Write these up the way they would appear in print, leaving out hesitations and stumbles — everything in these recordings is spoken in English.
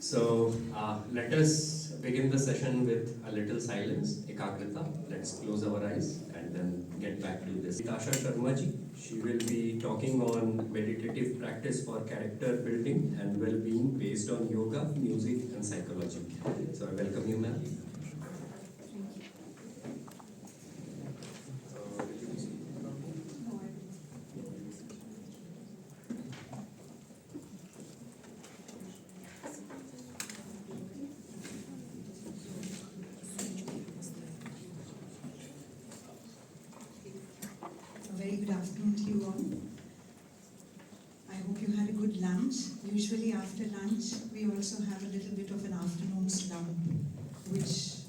So let us begin the session with a little silence, ekagrita. Let's close our eyes and then get back to this. Nitasha Sharma ji, she will be talking on meditative practice for character building and well-being based on yoga, music and psychology. So I welcome you, ma'am. Good afternoon to you all. I hope you had a good lunch. Usually after lunch, we also have a little bit of an afternoon slump, which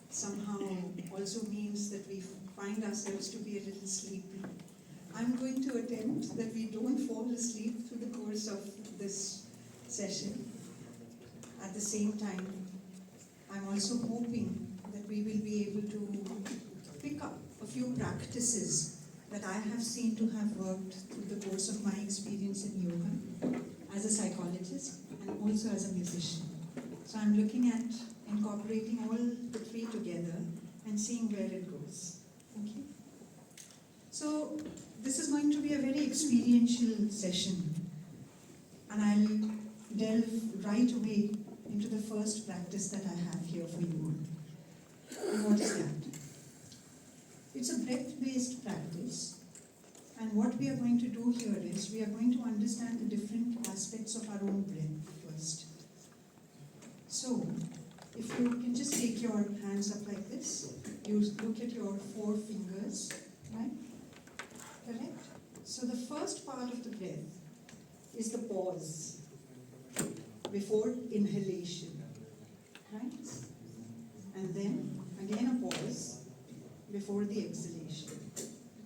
somehow also means that we find ourselves to be a little sleepy. I'm going to attempt that we don't fall asleep through the course of this session. At the same time, I'm also hoping that we will be able to pick up a few practices that I have seen to have worked through the course of my experience in yoga as a psychologist and also as a musician. So I'm looking at incorporating all the three together and seeing where it goes. Okay. So this is going to be a very experiential session, and I'll delve right away into the first practice that I have here for you all. And what is that? It's a breath-based practice, and what we are going to do here is we are going to understand the different aspects of our own breath first. So, if you can just take your hands up like this, you look at your 4 fingers, right? Correct? So the first part of the breath is the pause before inhalation, right? And then again a pause before the exhalation.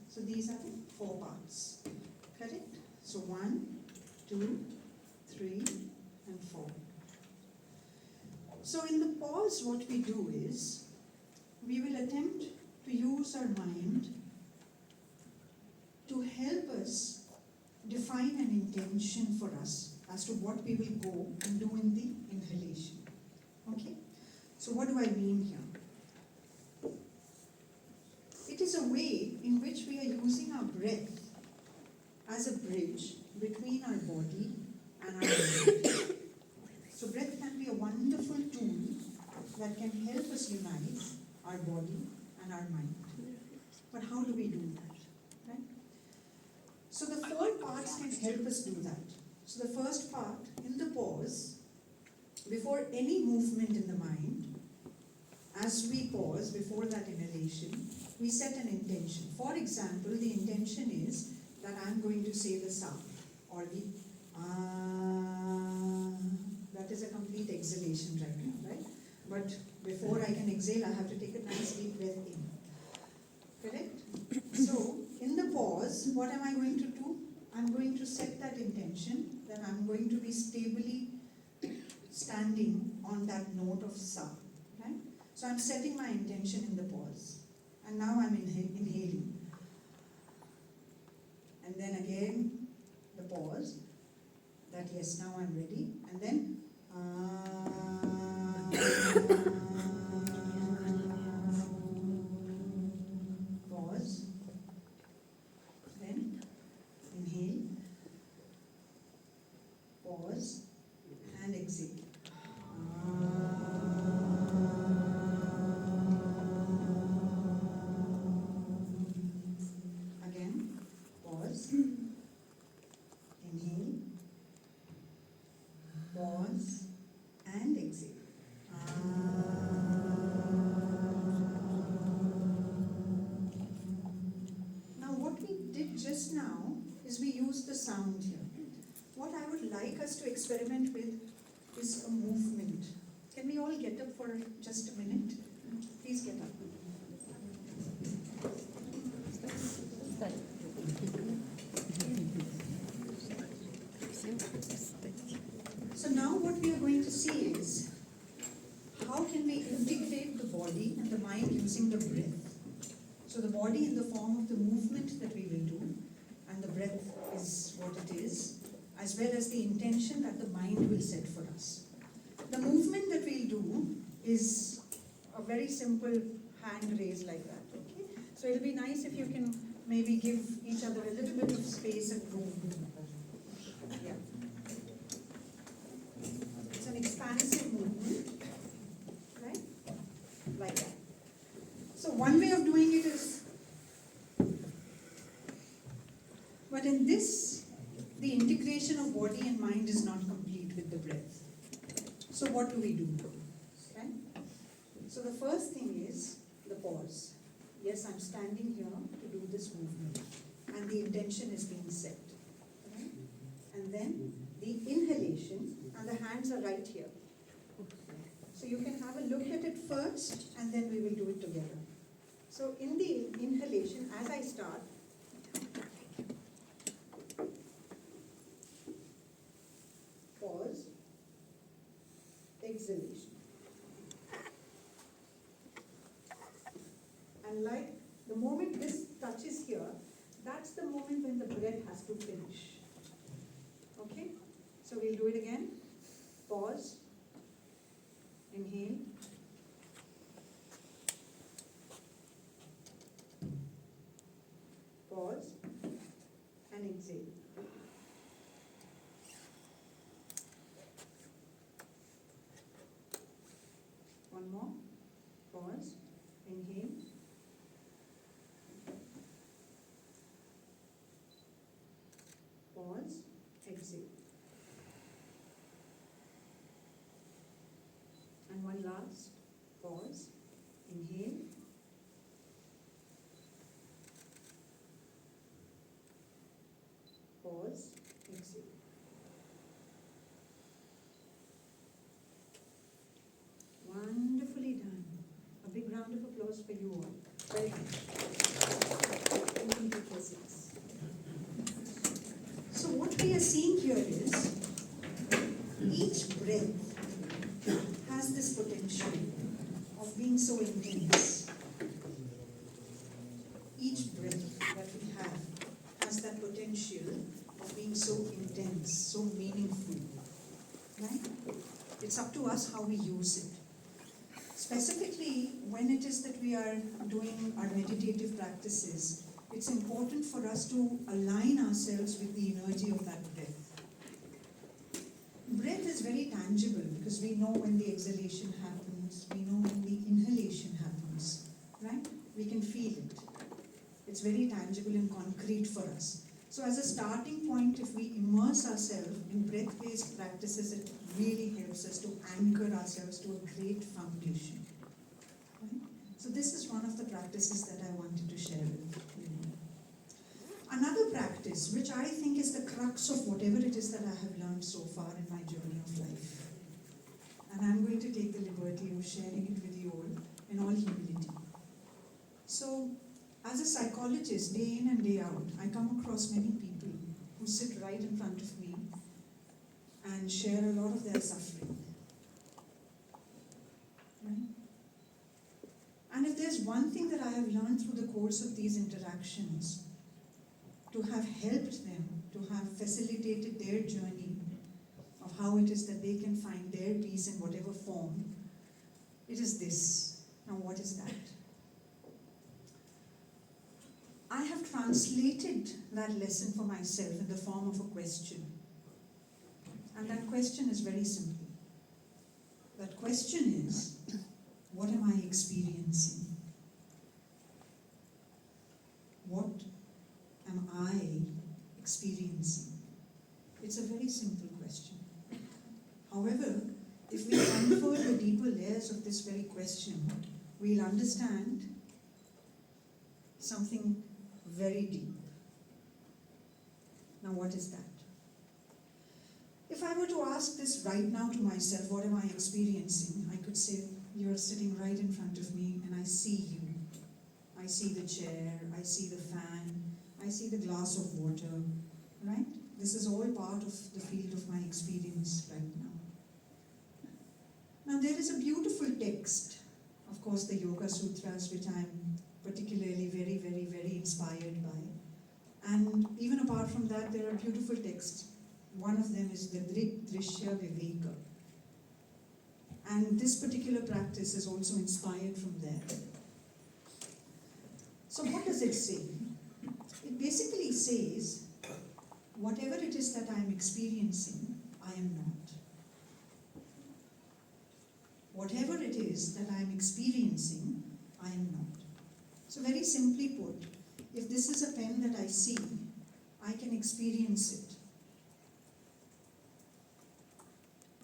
So these are the 4 parts, correct? So 1, 2, 3, and 4. So in the pause, what we do is, we will attempt to use our mind to help us define an intention for us as to what we will go and do in the inhalation. Okay? So what do I mean here? It is a way in which we are using our breath as a bridge between our body and our mind. So breath can be a wonderful tool that can help us unite our body and our mind. But how do we do that? Right? So the 4 parts can help us do that. So the first part, in the pause, before any movement in the mind, as we pause before that inhalation, we set an intention. For example, the intention is that I'm going to say the sound or the that is a complete exhalation right now, right? But before I can exhale, I have to take a nice deep breath in. Correct? So, in the pause, what am I going to do? I'm going to set that intention that I'm going to be stably standing on that note of sa. Right? So I'm setting my intention in the pause. And now I'm inhaling. And then again, the pause. That yes, now I'm ready. And then pause. Then inhale. Pause. And exhale. Again, pause. Inhale. Pause. And exhale. Now what we did just now is we used the sound here. What I would like us to experiment with is a movement. Can we all get up for just a minute? Please get up. So now what we are going to see is how can we integrate the body and the mind using the breath. So the body in the form of the movement that we will do, and the breath is what it is, as well as the intention that the mind will set for us. The is a very simple hand raise like that, okay? So it'll be nice if you can maybe give each other a little bit of space and room. Yeah. It's an expansive movement, right? Like that. So one way of doing it is, but in this, the integration of body and mind is not complete with the breath. So what do we do? Right? So the first thing is the pause. Yes, I'm standing here to do this movement, and the intention is being set. Right? And then the inhalation, and the hands are right here. So you can have a look at it first, and then we will do it together. So in the inhalation, as I start, pause, exhalation. And like the moment this touches here, that's the moment when the breath has to finish. Okay? So we'll do it again. Pause, inhale, pause, and exhale. One more. Pause, inhale, pause, exhale. And one last. Pause, inhale, pause, exhale. Wonderfully done. A big round of applause for you all. Well done. Welcome to physics. So what we are seeing here is each breath has this potential of being so intense. Each breath that we have has that potential of being so intense, so meaningful. Right? It's up to us how we use it. Specifically, when it is that we are doing our meditative practices, it's important for us to align ourselves with the energy of that breath. Breath is very tangible because we know when the exhalation happens, we know when the inhalation happens, right? We can feel it. It's very tangible and concrete for us. So as a starting point, if we immerse ourselves in breath-based practices, it really helps us to anchor ourselves to a great foundation. Right? So this is one of the practices that I wanted to share with you. Another practice, which I think is the crux of whatever it is that I have learned so far in my journey of life. And I'm going to take the liberty of sharing it with you all in all humility. So, as a psychologist, day in and day out, I come across many people who sit right in front of me and share a lot of their suffering. Right? And if there's one thing that I have learned through the course of these interactions, to have helped them, to have facilitated their journey of how it is that they can find their peace in whatever form, it is this. Now, what is that? I have translated that lesson for myself in the form of a question. And that question is very simple. That question is, what am I experiencing? What am I experiencing? It's a very simple question. However, if we unfold the deeper layers of this very question, we'll understand something very deep. Now, what is that? If I were to ask this right now to myself, what am I experiencing? I could say, you're sitting right in front of me and I see you. I see the chair, I see the fan, I see the glass of water, right? This is all part of the field of my experience right now. Now, there is a beautiful text, of course, the Yoga Sutras, which I'm particularly very, very, very inspired by. And even apart from that, there are beautiful texts. One of them is the Drishya Viveka. And this particular practice is also inspired from there. So what does it say? It basically says, whatever it is that I am experiencing, I am not. Whatever it is that I am experiencing, I am not. So very simply put, if this is a pen that I see, I can experience it.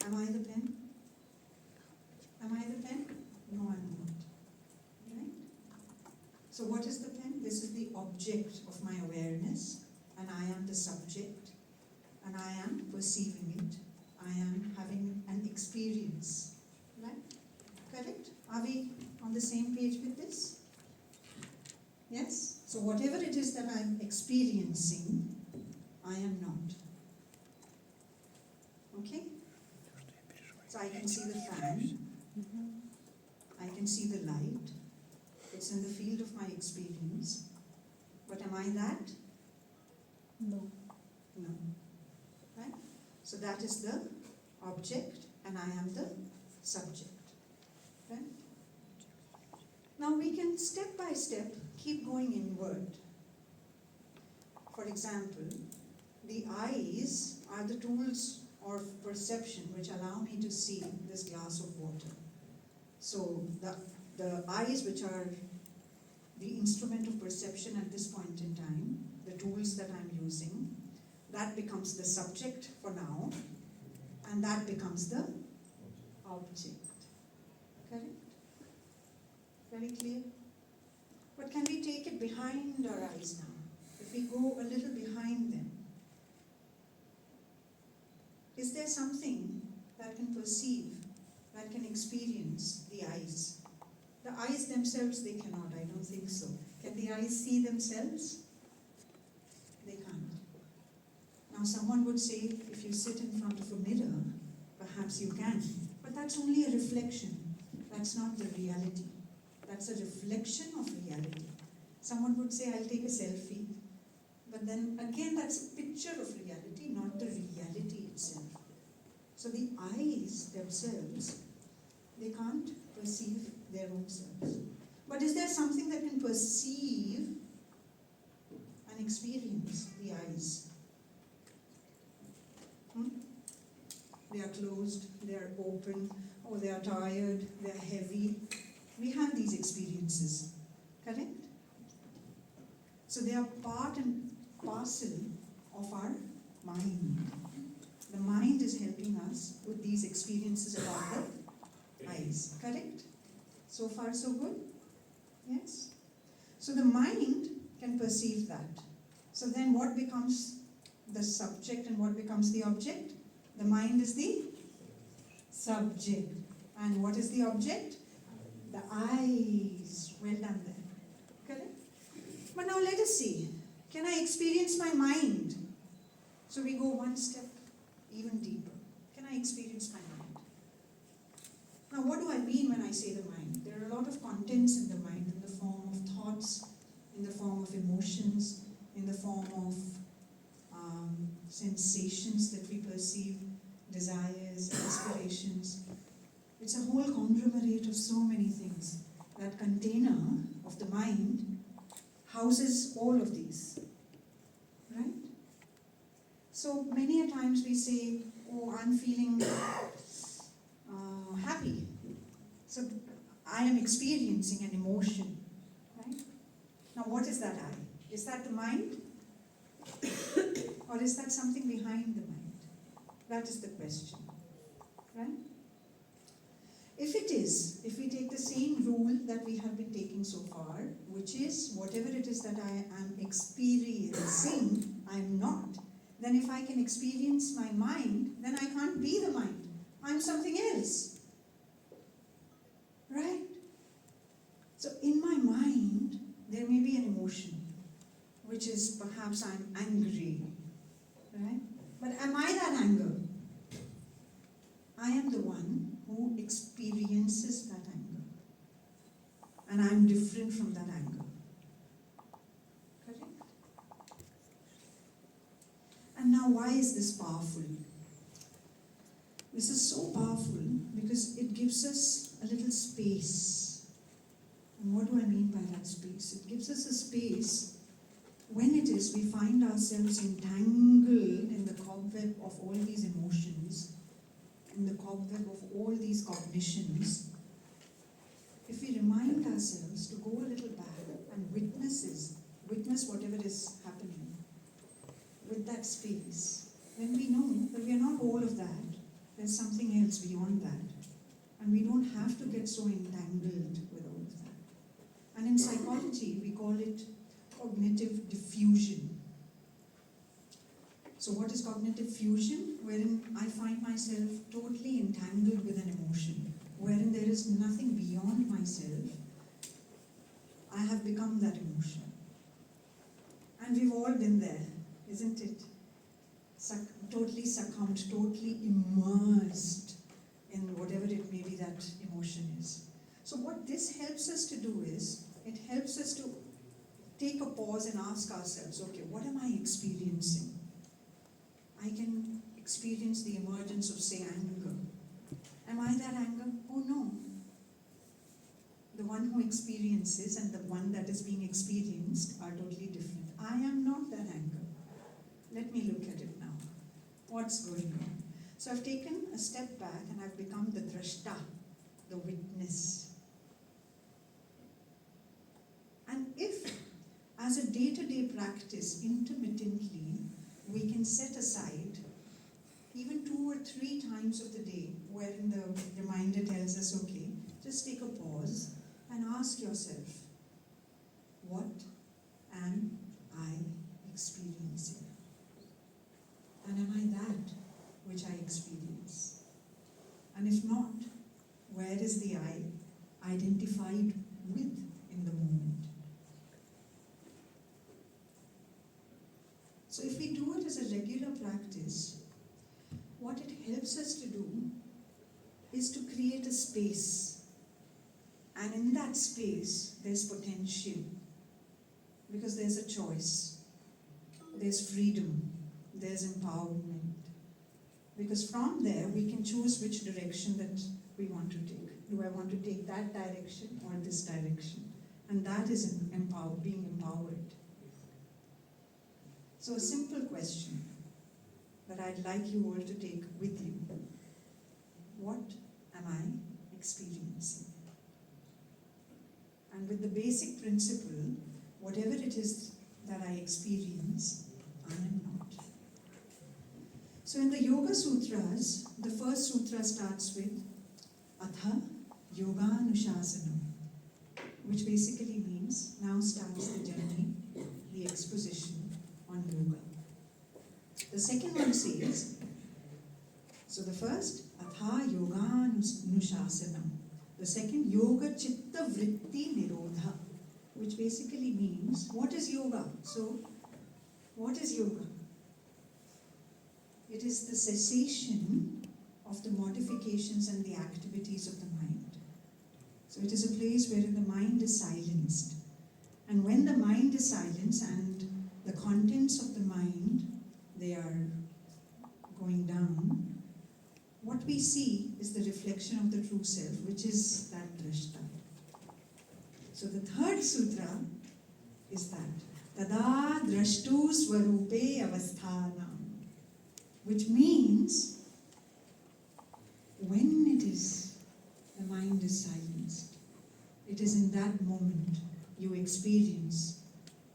Am I the pen? Am I the pen? No, I'm not. Right? So what is the pen? This is the object of my awareness, and I am the subject, and I am perceiving it. I am having an experience. Right? Correct? Are we on the same page with this? Yes? So whatever it is that I'm experiencing, I am not. Okay? So I can see the fan, I can see the light, it's in the field of my experience, but am I that? No. No. Right? So that is the object and I am the subject. Right? Now we can step by step keep going inward. For example, the eyes are the tools of perception which allow me to see this glass of water. So the eyes, which are the instrument of perception at this point in time, the tools that I'm using, that becomes the subject for now, and that becomes the object. Correct? Very clear? But can we take it behind our eyes now? If we go a little behind them, is there something that can perceive, that can experience the eyes? The eyes themselves, they cannot, I don't think so. Can the eyes see themselves? They can't. Now someone would say, if you sit in front of a mirror, perhaps you can. But that's only a reflection. That's not the reality. That's a reflection of reality. Someone would say, I'll take a selfie. But then again, that's a picture of reality, not the reality itself. So the eyes themselves, they can't perceive their own selves. But is there something that can perceive and experience the eyes? They are closed, they are open, or they are tired, they are heavy. We have these experiences, correct? So they are part and parcel of our mind. The mind is helping us with these experiences about the eyes, correct? So far so good? Yes? So the mind can perceive that. So then what becomes the subject and what becomes the object? The mind is the subject. And what is the object? The eyes. Well done there. Correct? But now let us see. Can I experience my mind? So we go one step even deeper. Can I experience my mind? Now what do I mean when I say the mind? There are a lot of contents in the mind, in the form of thoughts, in the form of emotions, in the form of sensations that we perceive, desires, aspirations. It's a whole conglomerate of so many things. That container of the mind houses all of these, right? So many a times we say, oh, I'm feeling happy. So I am experiencing an emotion, right? Now what is that I? Is that the mind? Or is that something behind the mind? That is the question, right? If it is, if we take the same rule that we have been taking so far, which is whatever it is that I am experiencing, I'm not, then if I can experience my mind, then I can't be the mind. I'm something else. Right? So in my mind, there may be an emotion, which is perhaps I'm angry. Right? But am I that anger? I am the one who experiences that anger. And I'm different from that anger. Correct? And now why is this powerful? This is so powerful because it gives us a little space. And what do I mean by that space? It gives us a space when it is we find ourselves entangled in the cobweb of all these emotions, in the cobweb of all these cognitions. If we remind ourselves to go a little back and witness whatever is happening with that space, then we know that we are not all of that. There's something else beyond that. And we don't have to get so entangled with all of that. And in psychology, we call it cognitive diffusion. So what is cognitive fusion? Wherein I find myself totally entangled with an emotion, wherein there is nothing beyond myself. I have become that emotion. And we've all been there, isn't it? Totally succumbed, totally immersed in whatever it may be that emotion is. So what this helps us to do is, it helps us to take a pause and ask ourselves, okay, what am I experiencing? I can experience the emergence of, say, anger. Am I that anger? Oh no. The one who experiences and the one that is being experienced are totally different. I am not that anger. Let me look at it now. What's going on? So I've taken a step back and I've become the drashta, the witness. And if, as a day-to-day practice, intermittently, we can set aside even 2 or 3 times of the day wherein the reminder tells us, okay, just take a pause and ask yourself, what am I experiencing? And am I that which I experience? And if not, where is the I identified with in the moment? So if we do it as a regular practice, what it helps us to do is to create a space. And in that space, there's potential. Because there's a choice. There's freedom. There's empowerment. Because from there, we can choose which direction that we want to take. Do I want to take that direction or this direction? And that is being empowered. So a simple question that I'd like you all to take with you. What am I experiencing? And with the basic principle, whatever it is that I experience, I am not. So in the Yoga Sutras, the first sutra starts with Atha Yoganushasana, which basically means now starts the journey, the exposition on yoga. The second one says, so the first, Atha Yoganushasana. The second, Yoga Chitta Vritti Nirodha, which basically means, what is yoga? So, what is yoga? It is the cessation of the modifications and the activities of the mind. So it is a place wherein the mind is silenced. And when the mind is silenced and the contents of the mind, they are going down, what we see is the reflection of the true self, which is that drashta. So the third sutra is that Tada drashtu swarupe avasthana, which means when it is the mind is silenced, it is in that moment you experience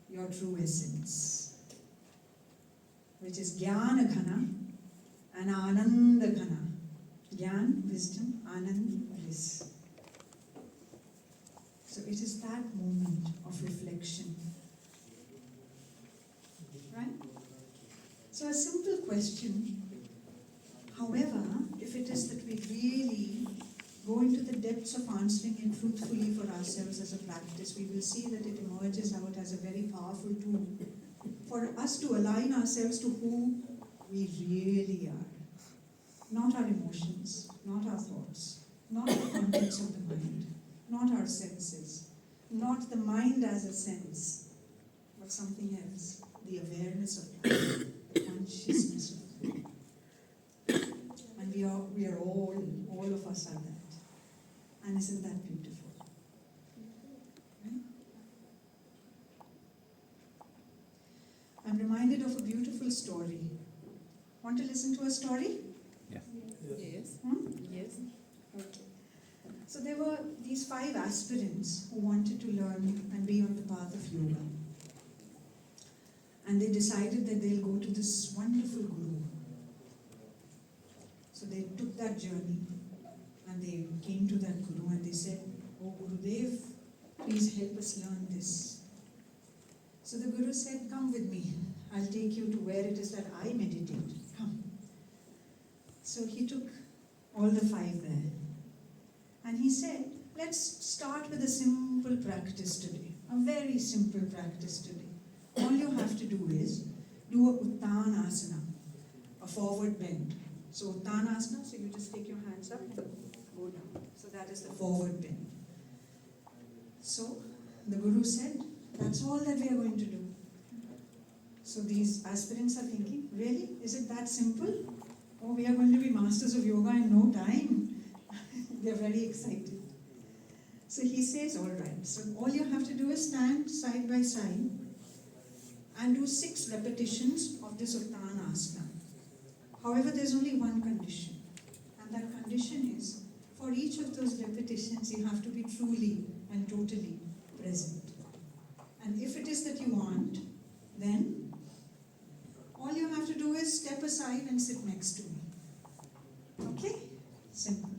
your true essence, which is jnana ghana and ananda ghana. Gyan, wisdom, anand, bliss. So it is that moment of reflection. Right? So a simple question. However, if it is that we really go into the depths of answering it truthfully for ourselves as a practice, we will see that it emerges out as a very powerful tool for us to align ourselves to who we really are. Not our emotions, not our thoughts, not the contents of the mind, not our senses, not the mind as a sense, but something else, the awareness of that, the consciousness of that. And we are beautiful story. Want to listen to a story? Yes. Yes. Okay. So there were these 5 aspirants who wanted to learn and be on the path of yoga. And they decided that they'll go to this wonderful guru. So they took that journey and they came to that guru and they said, "Oh Gurudev, please help us learn this." So the guru said, "Come with me. I'll take you to where it is that I meditate. Come." So he took all the 5 there. And he said, "Let's start with a simple practice today. A very simple practice today. All you have to do is do a Uttanasana, a forward bend. So Uttanasana, so you just take your hands up and go down. So that is the forward bend." So the guru said, "That's all that we are going to do." So these aspirants are thinking, "Really? Is it that simple? Oh, we are going to be masters of yoga in no time." They're very excited. So he says, "All right. So all you have to do is stand side by side and do 6 repetitions of this Uttanasana. However, there's only one condition. And that condition is, for each of those repetitions, you have to be truly and totally present. And if it is that you want, then all you have to do is step aside and sit next to me." Okay? Simple.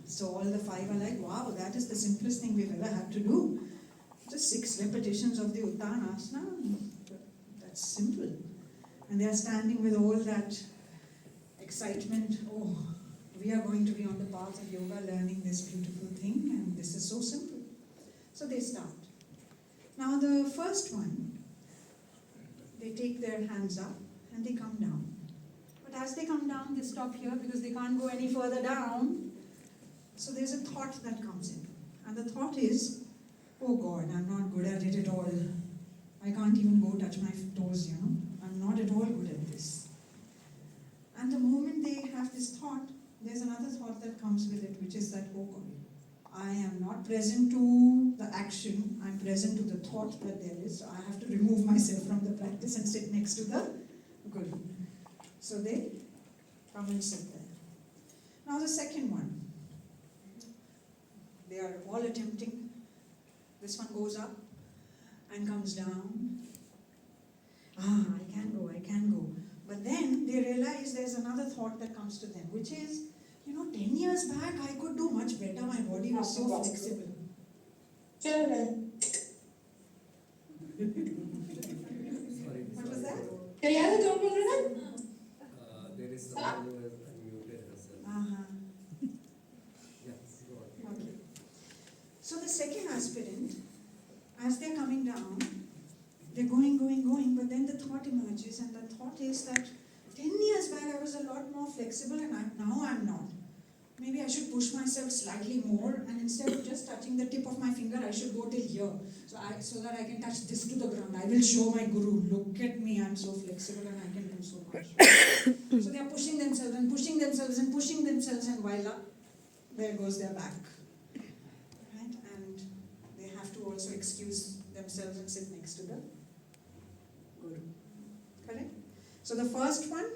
So all the 5 are like, "Wow, that is the simplest thing we've ever had to do. Just 6 repetitions of the Uttanasana. That's simple." And they are standing with all that excitement. "Oh, we are going to be on the path of yoga, learning this beautiful thing, and this is so simple." So they start. Now the first one, they take their hands up and they come down. But as they come down, they stop here because they can't go any further down. So there's a thought that comes in. And the thought is, "Oh God, I'm not good at it at all. I can't even go touch my toes, I'm not at all good at this." And the moment they have this thought, there's another thought that comes with it, which is that, "Oh God, I am not present to the action, I'm present to the thought that there is, so I have to remove myself from the practice and sit next to the guru." So they come and sit there. Now the second one. They are all attempting. This one goes up and comes down. I can go. But then they realize there's another thought that comes to them, which is, 10 years back I could do much better. My body was so flexible. Children. What was that? There is someone who has unmuted herself. Yes, go on. Okay. So the second aspirant, as they're coming down, they're going, but then the thought emerges, and the thought is that 10 years back I was a lot more flexible, and now I'm not. Maybe I should push myself slightly more, and instead of just touching the tip of my finger, I should go till here, so that I can touch this to the ground. I will show my guru, "Look at me, I'm so flexible and I can do so much." So they are pushing themselves, and voila, there goes their back. Right? And they have to also excuse themselves and sit next to the guru. Correct? So the first one,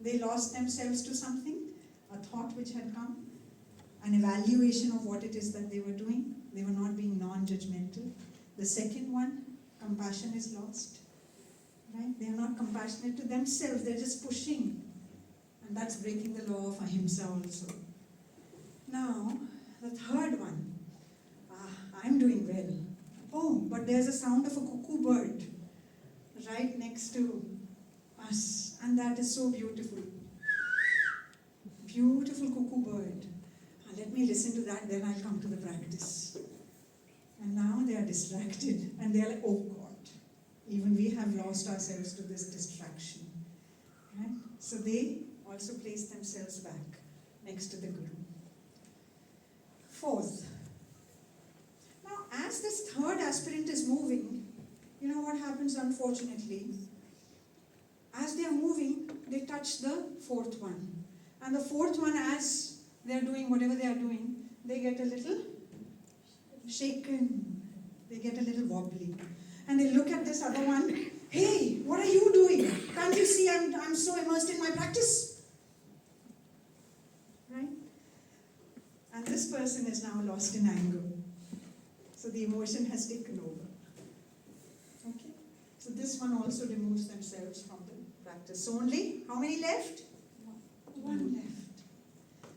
they lost themselves to something, a thought which had come, an evaluation of what it is that they were doing. They were not being non-judgmental. The second one, compassion is lost. Right? They are not compassionate to themselves, they're just pushing. And that's breaking the law of ahimsa also. Now, the third one, I'm doing well. Oh, but there's a sound of a cuckoo bird right next to us, and that is so beautiful. Beautiful cuckoo bird. Let me listen to that, then I'll come to the practice. And now they are distracted, and they are like, "Oh God, even we have lost ourselves to this distraction." Right? So they also place themselves back next to the guru. Fourth, now as this third aspirant is moving, you know what happens unfortunately? As they are moving, they touch the fourth one. And the fourth one, as they are doing whatever they are doing, they get a little shaken. They get a little wobbly. And they look at this other one, "Hey, what are you doing?" I'm so immersed in my practice. Right? And this person is now lost in anger. So the emotion has taken over. Okay? So this one also removes themselves from the practice. So only, how many left? One left.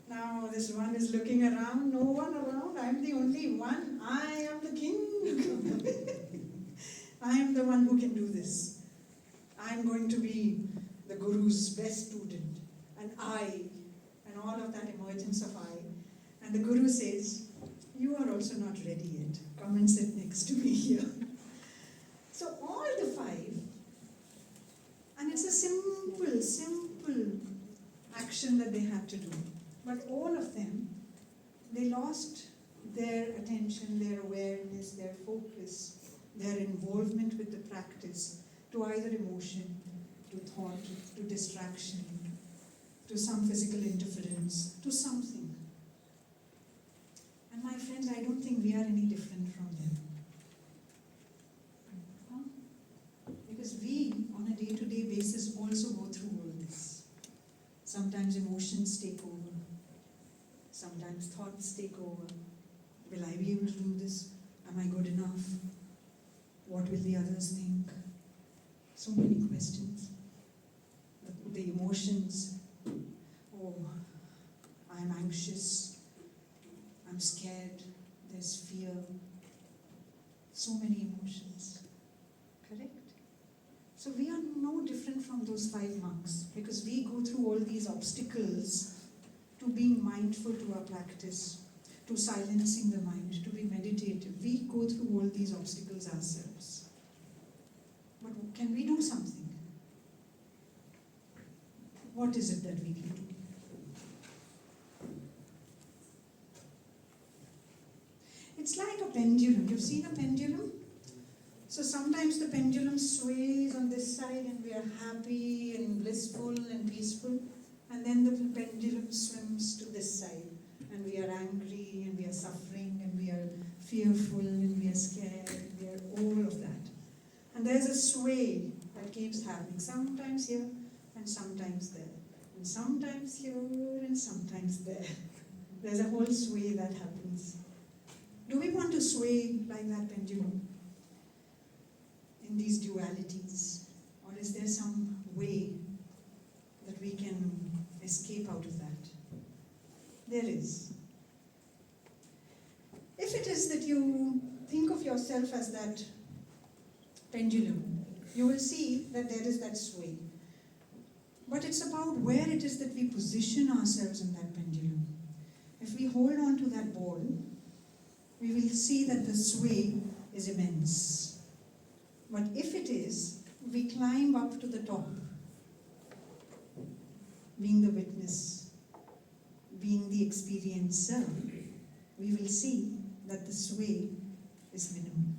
Now this one is looking around, no one around, I'm the only one. I am the king. I am the one who can do this. I'm going to be the Guru's best student. And all of that emergence of I. And the Guru says, you are also not ready yet. Come and sit next to me here. So all the five, and it's a simple action that they had to do. But all of them, they lost their attention, their awareness, their focus, their involvement with the practice to either emotion, to thought, to distraction, to some physical interference, to something. And my friends, I don't think we are any different from them. Because we, on a day-to-day basis, also go through all this. Sometimes emotions take over. Sometimes thoughts take over. Will I be able to do this? Am I good enough? What will the others think? So many questions. The emotions. Oh, I'm anxious. I'm scared. There's fear. So many emotions. Correct? So we are no different from those 5 monks because we go through all these obstacles to being mindful to our practice, to silencing the mind, to be meditative. We go through all these obstacles ourselves. But can we do something? What is it that we can do? It's like a pendulum. You've seen a pendulum? So sometimes the pendulum sways on this side and we are happy and blissful and peaceful. And then the pendulum swims to this side. And we are angry and we are suffering and we are fearful and we are scared and we are all of that. And there's a sway that keeps happening. Sometimes here and sometimes there. And sometimes here and sometimes there. There's a whole sway that happens. Do we want to sway like that pendulum in these dualities? Or is there some way that we can escape out of that? There is. If it is that you think of yourself as that pendulum, you will see that there is that sway. But it's about where it is that we position ourselves in that pendulum. If we hold on to that ball, we will see that the sway is immense. But if it is, we climb up to the top, being the witness, being the experiencer, we will see that the sway is minimal.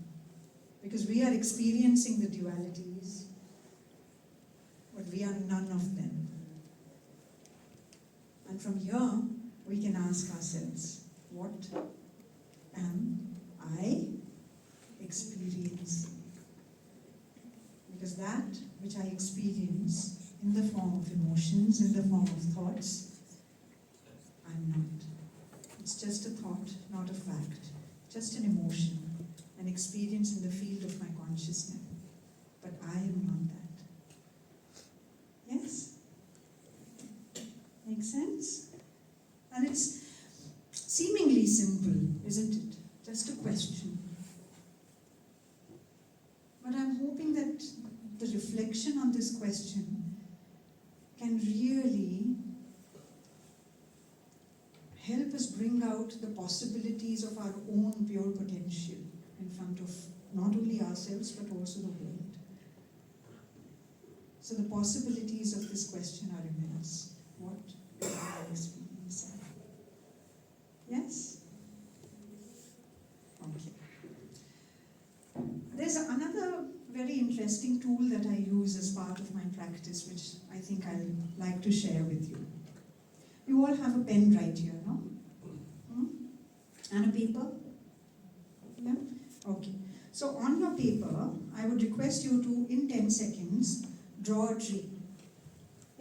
Because we are experiencing the dualities, but we are none of them. And from here, we can ask ourselves, what am I experiencing? Because that which I experience in the form of emotions, in the form of thoughts, I'm not. It's just a thought, not a fact. Just an emotion, an experience in the field of my consciousness. But I am not that. Yes? Makes sense? And it's seemingly simple, isn't it? Just a question. But I'm hoping that the reflection on this question can really help us bring out the possibilities of our own pure potential in front of not only ourselves but also the world. So the possibilities of this question are immense. What am I experiencing? Yes? Okay. There's another very interesting tool that I use as part of my practice, which I think I'll like to share with you. You all have a pen right here, no? And a paper? Yeah? Okay. So on your paper, I would request you to, in 10 seconds, draw a tree.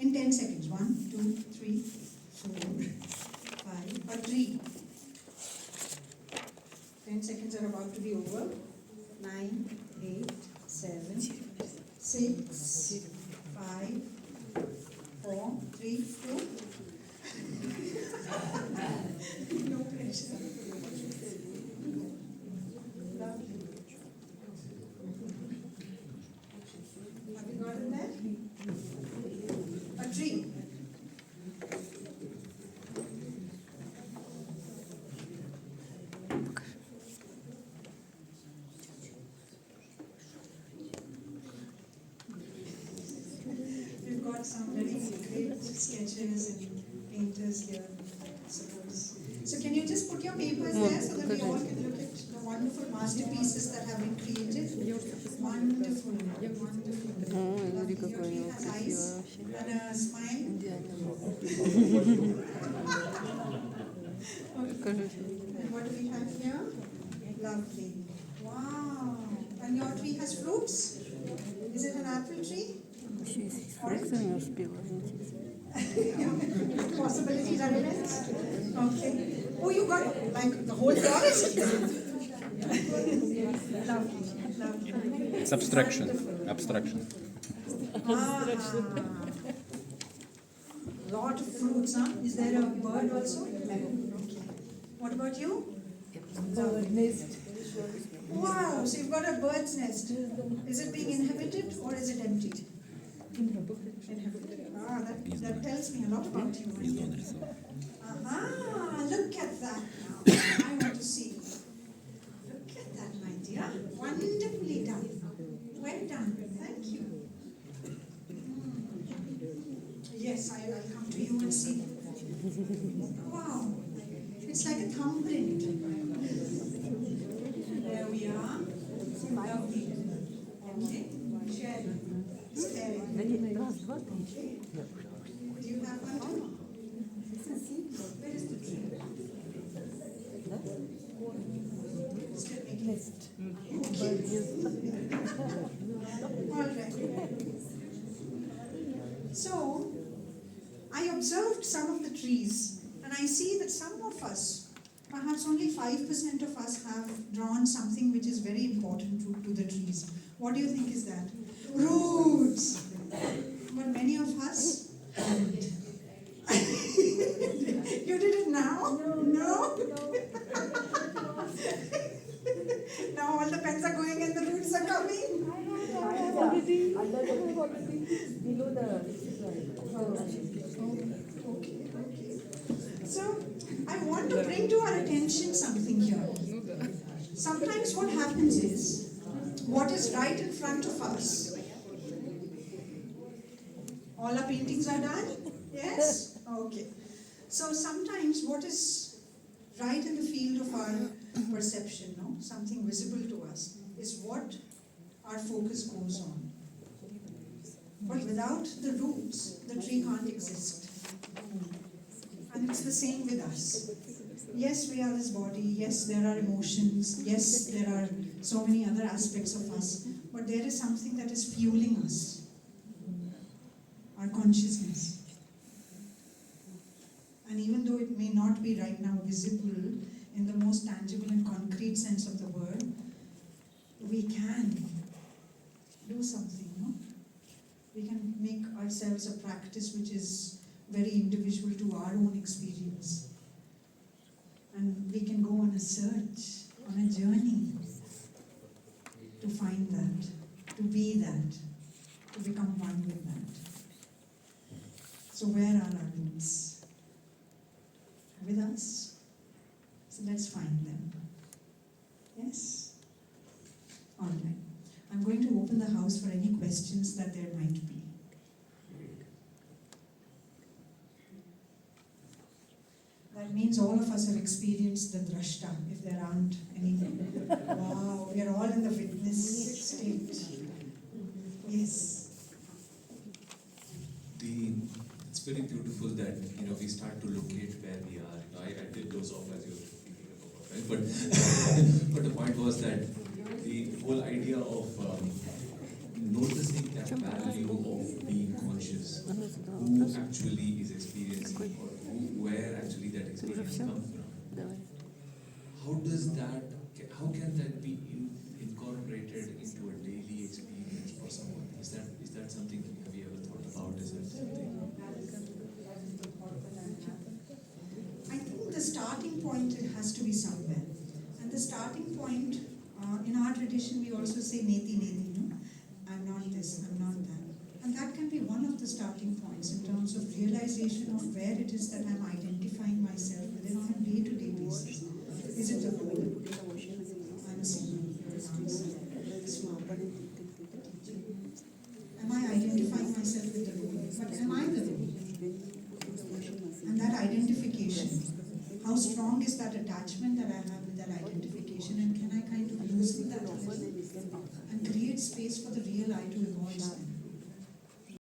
In 10 seconds. 1, 2, 3, 4, 5, a tree. 10 seconds are about to be over. 9, 8, 7, 6, 5, 4, 3, 2. No pressure. Lovely. Have you got it there? A tree. We've got some very great sketchers and painters here, I suppose. So can you just put your papers there so that we all can look at the wonderful masterpieces that have been created? Wonderful, wonderful. Lovely. Your tree has eyes and a smile. And what do we have here? Lovely. Wow. And your tree has fruits? Is it an apple tree? Possibilities are immense. Okay. Oh, you got like the whole forest. Lovely, lovely. It's abstraction. Abstraction. Lot of fruits, huh? Is there a bird also? Okay. What about you? Bird nest. Wow, so you've got a bird's nest. Is it being inhabited or is it empty? Inhabited. Ah, that tells me a lot about you. Look at that now. I want to see. Look at that, my dear. Wonderfully done. Well done. Thank you. Yes, I'll come to you and see. Wow. It's like a thumbprint. There we are. Lovely. Okay. Share. Stare. Okay. Do you have one too? Where is the tree? Still making Nest. All right. So, I observed some of the trees and I see that some of us, perhaps only 5% of us have drawn something which is very important to the trees. What do you think is that? Roots! But many of us haven't. You did it now? No? Now all the pens are going and the roots are coming? Below the. Okay. So, I want to bring to our attention something here. Sometimes what happens is, what is right in front of us, all our paintings are done? Yes? Okay. So sometimes what is right in the field of our perception, no? Something visible to us, is what our focus goes on. But without the roots, the tree can't exist. And it's the same with us. Yes, we are this body. Yes, there are emotions. Yes, there are so many other aspects of us. But there is something that is fueling us. Our consciousness. And even though it may not be right now visible in the most tangible and concrete sense of the word, we can do something, no? We can make ourselves a practice which is very individual to our own experience. And we can go on a search, on a journey to find that, to be that, to become one with that. So where are our roots? With us. So let's find them. Yes? All right. I'm going to open the house for any questions that there might be. That means all of us have experienced the drashta, if there aren't any. Wow, we are all in the witness state. Yes. It's very beautiful that we start to locate where we are. I did those off as you were speaking about, right? But the point was that the whole idea of noticing that value of being conscious conscious, who actually is experiencing or where actually that experience comes from. How does that, how can that be incorporated into a daily experience for someone? Is that something, have you ever thought about? Is that something? I think the starting point, it has to be somewhere. And the starting point, in our tradition, we also say neti neti, no? I'm not this, I'm not that. And that can be one of the starting points in terms of realization of where it is that I'm identifying myself within on a day-to-day basis. Is it the role? I'm a singer, you're a dancer, smart. Am I identifying myself with the role? But am I the role? And that identification, how strong is that attachment that I have with that identification, and can I kind of loosen that a little?